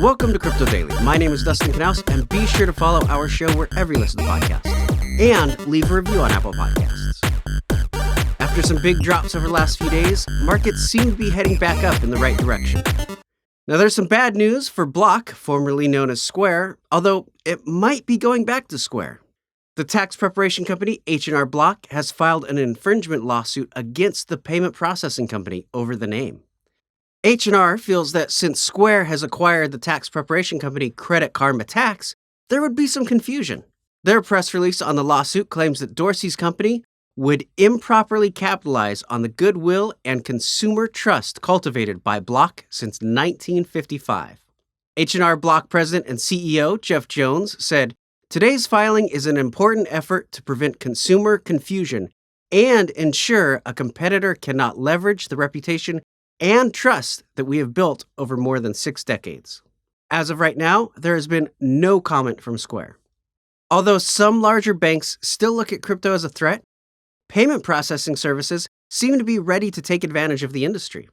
Welcome to Crypto Daily. My name is Dustin Knaus, and be sure to follow our show wherever you listen to podcasts, and leave a review on Apple Podcasts. After some big drops over the last few days, markets seem to be heading back up in the right direction. Now, there's some bad news for Block, formerly known as Square, although it might be going back to Square. The tax preparation company H&R Block has filed an infringement lawsuit against the payment processing company over the name. H&R feels that since Square has acquired the tax preparation company Credit Karma Tax, there would be some confusion. Their press release on the lawsuit claims that Dorsey's company would improperly capitalize on the goodwill and consumer trust cultivated by Block since 1955. H&R Block president and CEO Jeff Jones said, "Today's filing is an important effort to prevent consumer confusion and ensure a competitor cannot leverage the reputation and trust that we have built over more than 6 decades. As of right now, there has been no comment from Square. Although some larger banks still look at crypto as a threat, payment processing services seem to be ready to take advantage of the industry.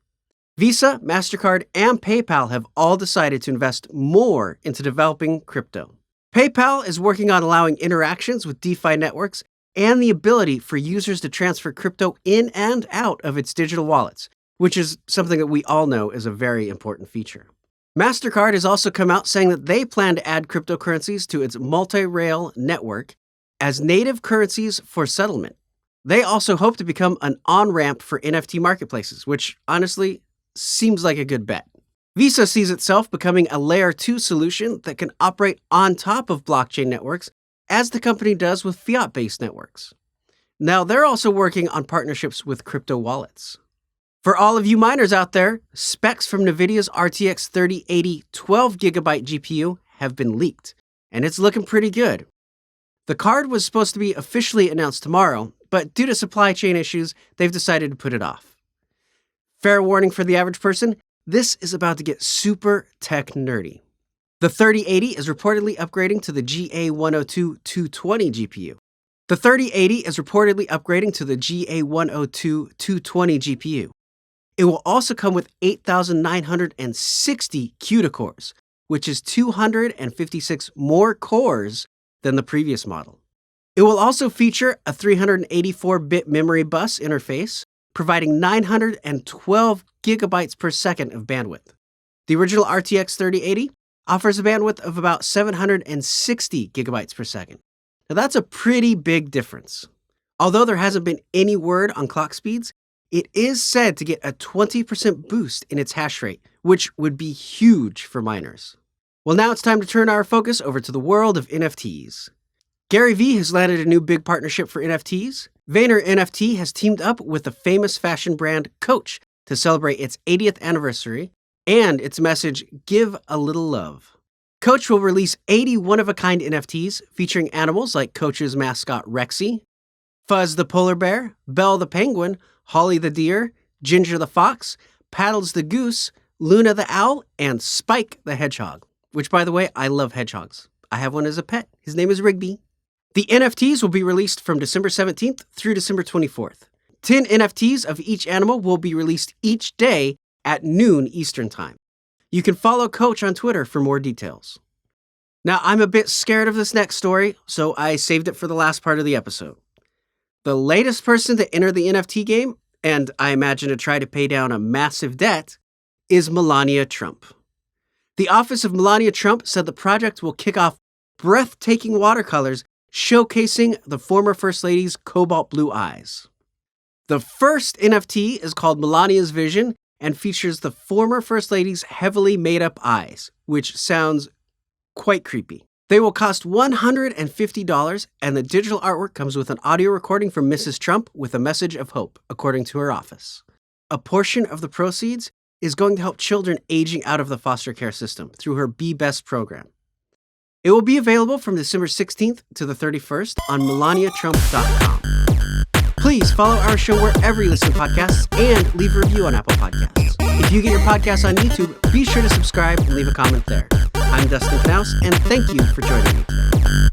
Visa, MasterCard, and PayPal have all decided to invest more into developing crypto. PayPal is working on allowing interactions with DeFi networks and the ability for users to transfer crypto in and out of its digital wallets, which is something that we all know is a very important feature. MasterCard has also come out saying that they plan to add cryptocurrencies to its multi-rail network as native currencies for settlement. They also hope to become an on-ramp for NFT marketplaces, which honestly seems like a good bet. Visa sees itself becoming a Layer 2 solution that can operate on top of blockchain networks, as the company does with fiat-based networks. Now, they're also working on partnerships with crypto wallets. For all of you miners out there, specs from Nvidia's RTX 3080 12GB GPU have been leaked, and it's looking pretty good. The card was supposed to be officially announced tomorrow, but due to supply chain issues, they've decided to put it off. Fair warning for the average person, this is about to get super tech nerdy. The 3080 is reportedly upgrading to the GA102 220 GPU. The 3080 is reportedly upgrading to the GA102 220 GPU. It will also come with 8,960 CUDA cores, which is 256 more cores than the previous model. It will also feature a 384-bit memory bus interface, providing 912 gigabytes per second of bandwidth. The original RTX 3080 offers a bandwidth of about 760 gigabytes per second. Now that's a pretty big difference. Although there hasn't been any word on clock speeds, it is said to get a 20% boost in its hash rate, which would be huge for miners. Well, now it's time to turn our focus over to the world of NFTs. Gary Vee has landed a new big partnership for NFTs. VaynerNFT has teamed up with the famous fashion brand Coach to celebrate its 80th anniversary and its message, "Give a Little Love." Coach will release 80 one-of-a-kind NFTs featuring animals like Coach's mascot Rexy, Fuzz the polar bear, Belle the penguin, Holly the deer, Ginger the fox, Paddles the goose, Luna the owl, and Spike the hedgehog. Which, by the way, I love hedgehogs. I have one as a pet. His name is Rigby. The NFTs will be released from December 17th through December 24th. 10 NFTs of each animal will be released each day at noon Eastern Time. You can follow Coach on Twitter for more details. Now, I'm a bit scared of this next story, so I saved it for the last part of the episode. The latest person to enter the NFT game, and I imagine to try to pay down a massive debt, is Melania Trump. The office of Melania Trump said the project will kick off breathtaking watercolors showcasing the former First Lady's cobalt blue eyes. The first NFT is called Melania's Vision and features the former First Lady's heavily made-up eyes, which sounds quite creepy. They will cost $150, and the digital artwork comes with an audio recording from Mrs. Trump with a message of hope, according to her office. A portion of the proceeds is going to help children aging out of the foster care system through her Be Best program. It will be available from December 16th to the 31st on melaniatrump.com. Please follow our show wherever you listen to podcasts and leave a review on Apple Podcasts. If you get your podcasts on YouTube, be sure to subscribe and leave a comment there. I'm Dustin Knaus, and thank you for joining me today.